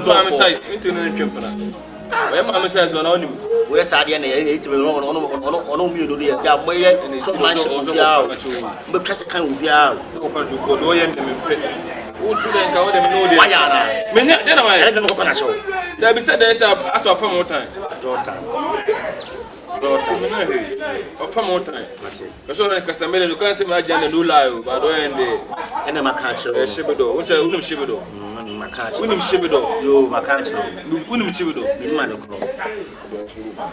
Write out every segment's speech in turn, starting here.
I'm size. Into the company. I'm size one only. Where's I didn't eat me on me to the Gaboy and so much of the hour. But just kind of out. Go do it. Who shouldn't go them know the Ayana? Then I let them open a show. There be said there's a for more time. Daughter. For more time. But so like Casamela, you can't say my Jan and Lula, but I and I'm a catcher. Shibido, which I wouldn't Shibido. Macacho, William Shibido, you Macacho, William Shibido, Milmano.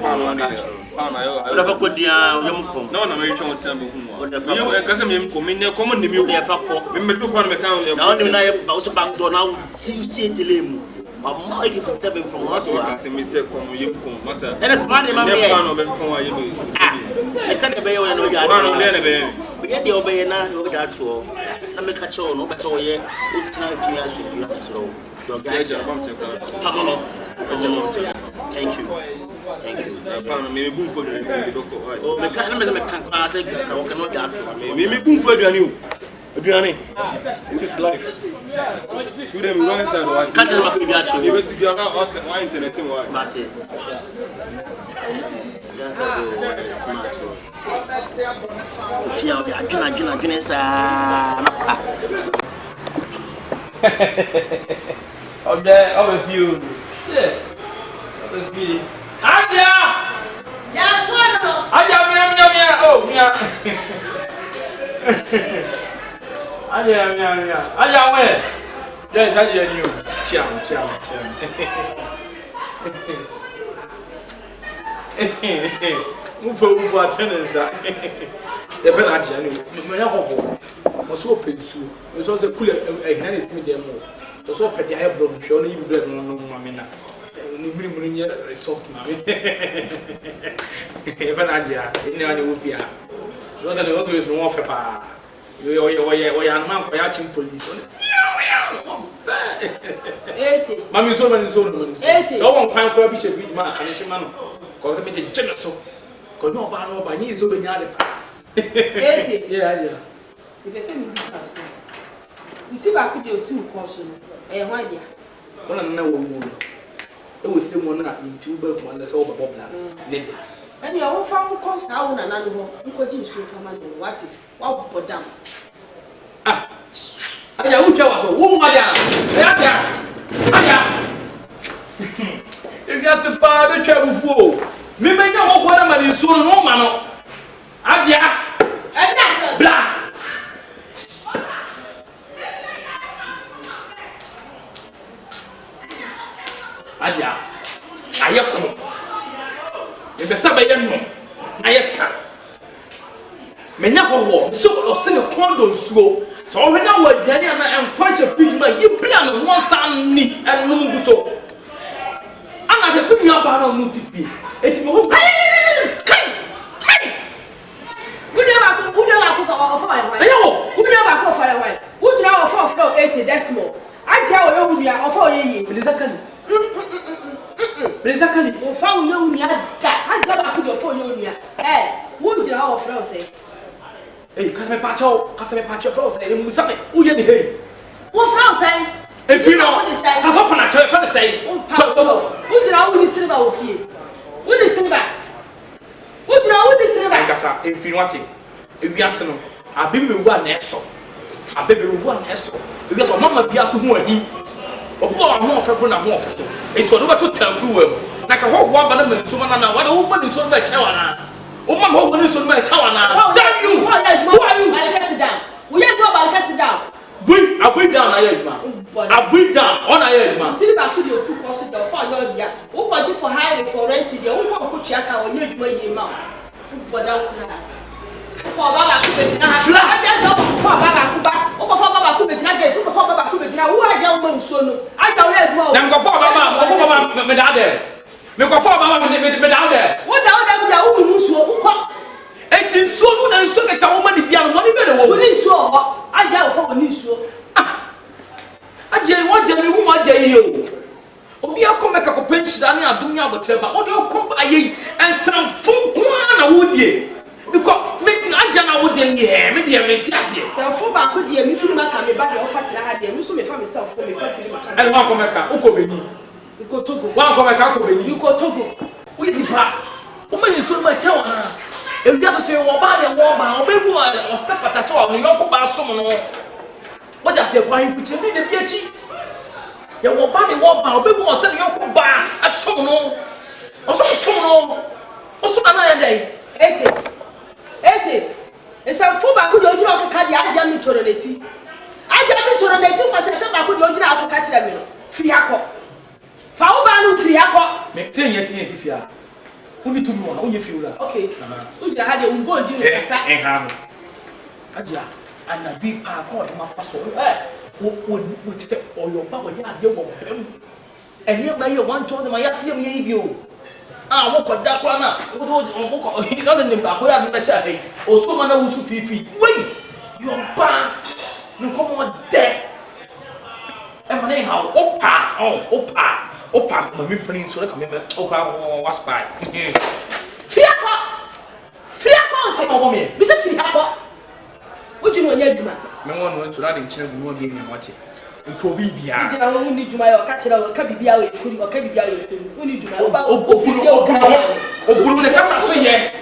I never could be a young com. No, American will tell me who and Casamim come in there, common the Mulia Faco. Remember to one account. Now, I also back to now, see you see the limb. I'm not for 7 from us. I say, Mr. Commu, and if money, my man, of them from you. I can't obey when you are we get the obey now, no doubt to all. I make a show, no better way. It's not if you are slow. Your guys are about to go. Thank you. Thank you. Maybe boom for the oh, the kind of class, I cannot doubt. Maybe boom for you. Adriani, this life. To them, we don't understand why. Can't tell me actually. You see, you are not why internet why. Martin. That's the smart. If you are Juna, okay, over you. Yeah. Let's be. Aja! Yes, one. Aja, oh, yeah. Aja, where? Yes, Aja, you. Cham. Move for attendance. The financial, my uncle was so pencil. It was a cooler, a hand medium. The soap at the hair broke, showing you blood on Mamina. Soft mammy. Even Aja, in the Ufia. Those are the others more for pa. You are not watching police. Mammy, so many Solomon. So one kind of bishop with my man. Cause I made a generous. Cause no, by me is over the other. Yeah. If you say me this house, you see back with your soon caution. Why, dear? One and no more. It was still one in 2 birds, one that's over Bob. And you are found cost down and animal. You couldn't shoot for money. What it? What put down? Ah, I don't tell us a woman. If you're so far, the travel fool. Me make a walk one man in so no man. Adia, and that's black. Aja, I am come. If the Sabbath, I am. Menaho, so or send a condo slow. So when I was Jenny and quite a big man, you plan on one son and no so. I'm not a good young man on Mutipi. It's more. Who never go fire? Who never go fire? Who now offer 80 decimal? I tell you, we are offer ye, Blizzard. Blizzard, or found you near that. I never put your phone near. Eh, wouldn't you have a say? Hey, can't patch froze, and you summon. Who you the what froze? If you know, has opened a church for the same. Who did I only silver of you? What is silver? What did I only silver? Cassa, if you want it, if you ask him, I'll be one next. I'll be one next. Because of Mamma Piasso, who are he? Or more for Bruna more for. It's what over to tell you. Like a whole one, but I'm so one. What a woman is on my chawana. Oh, my woman is on my chawana. How dare you? Who are you? I'll cast it down. We are going to cast it down. I went down, I went down on I man. Till back to your school course, the fire, who got you for hiring for renting, the old coach check out when you do your mouth. For that, for Baba Kubina, for Baba Kuba, or for Baba Kubina, for Baba Kubina, who are young men soon. I don't let more. Then go for Baba, without there. Me go for Baba without there. What down there, who so? It is so good and so that a woman is young, money better. Who is so? I just for when you so. I just want you, woman, you. Obi akome ka kopenchira ne adomya abotrema odi okomba ayi ensam fun kwa na wodie because meeting I Ajana would then hear me, dear Metias. So for back with the Mifima can be bad or fat had the Musu for myself for me. And one come back, Ukobeni. You go Togo. One come back, you go Togo. We did back. Woman is so much. If you just say, well, bad and warm, or baby, or step at us all, you don't pass someone. What does your wife put in the bitchy? You will buy the warm, or baby, or send your bar as someone. Or someone. Or some another day. 80. It's a full back with your job to catch the Ajami Toroneti. Ajami Toroneti was a step back with your job to catch them. Friaco. Faubanu Friaco. Make 10 years if you are. Only to know how you feel. Okay. Who's the had you go to the Aja, and a big park on my passport. Would take all your power, you won't. And you may want to my Yassi you. Ah, what could that one? He doesn't know where I'm saying. Or so many who Fifi. Wait, you're bad. You come on dead. And my how Opa, my mean so come Opa was by. Fiaco, take over me. Mr. Fiaco. What do you know, Yaduma? No one wants to run in children won't give me what it. Probibia. I will need to my catch it or Cabibia or Cabibia. We need to know about Opio the Cata so yet.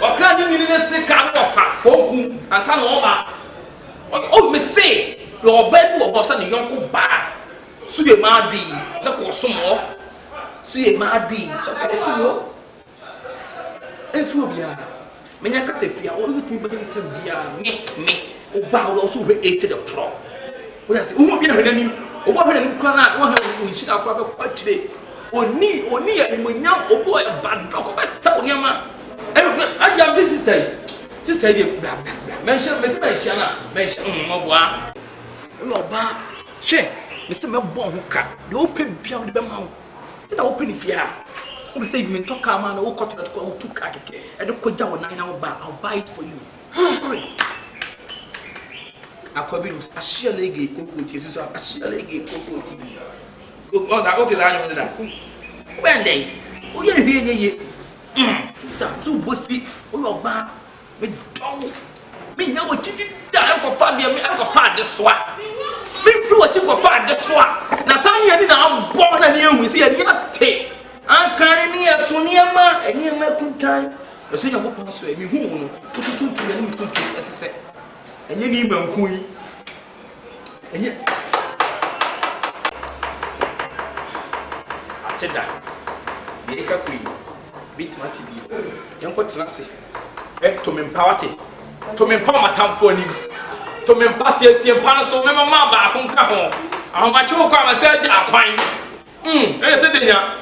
Or planning in a second of Hoku and San Oma. Oh, Miss say, your bed was a young bar. Suye Madi, Sako Sumo. Suye Madi, Sako Ephobia. Menaka Sefia, all you think about me, or bow also ate the pro. Yes, who will be a name? Or what a cranat, one who should have quite today. Or near and when young or boy a bad dog of a sound yama. I got this day. Sister, mention Miss Menshana, mention Moba. No, ba. Shame, Mr. Melbourne who cut the open beyond the mouth. Then I open if you are. Who say me talk a man or cut to kake and the Koja 9 hour bar. I'll buy it for you. Aquabilus, a sheer leg, cocoa tea, a sheer leg, cocoa tea. Oh, that is that. When they, oh, you're here, start too bussy, oh, bar, with dong. Me know what you did, Uncle Fabian, Uncle Fad the swat. Me through what you call Fad the swat. Now, some years now born and you see a near tape. I'm carrying me a Soniama and you make good time. A senior woman, so me who put it to the as I said. And you need my queen. And yet, I said that. The Eka Queen beat my TV. Young what's Lassie? To me party. To me palm town for him. To me pass yes, and pass so member Maba, whom come on. How much you come and say, fine. There's a dinner.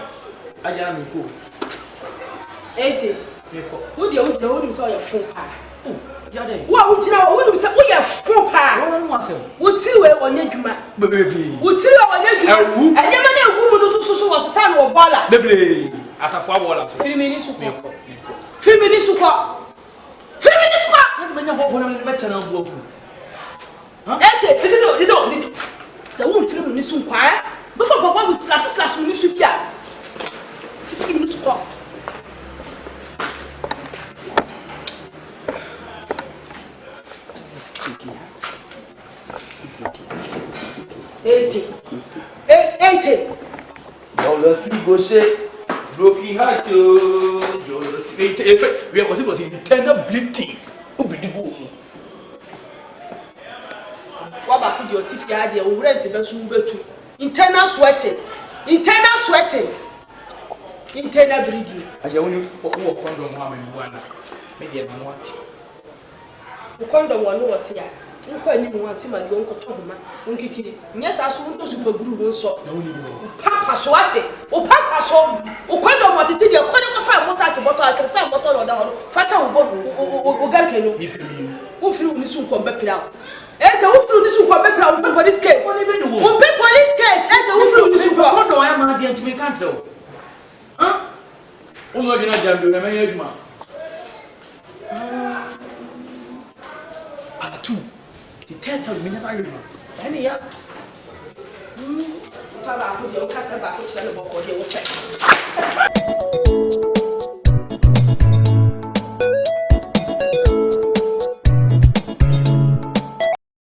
I am cool. 80. Who do you know you saw your phone? What would you know? We are 4 pounds. Would you on your juma? Baby, would you on your juma? And your man who was a son of Bala. Baby, as a flower, 3 minutes to go. 3 minutes to go. 3 minutes to go. When you hope on the better now, go. You don't. The woman 3 minutes to quiet. Before Papa was last minutes to get 3 minutes to go. $80. Broken heart, we was internal bleeding. What about your teeth? You had your rent in the soon too. Internal sweating, internal bleeding. I only walk on the woman one. Maybe I want to condom one what here. You can't even want him and don't talk to him. Yes, I saw those super group so. Papa Swati, or Papa so, or condom what it is. You're calling the 5 months like a bottle, I can say bottle or down. Fetch out or Garcano. Who flew this soon come back out. And the who flew this soon come back out for this case. Who pay police case? And the who flew this soon come back out. I am again to make cancel. Huh? Oh, no, you're not jumping. I'm a man. Two. The 10th minute I remember. Any ya? Papa, I put your cast back, which I will check.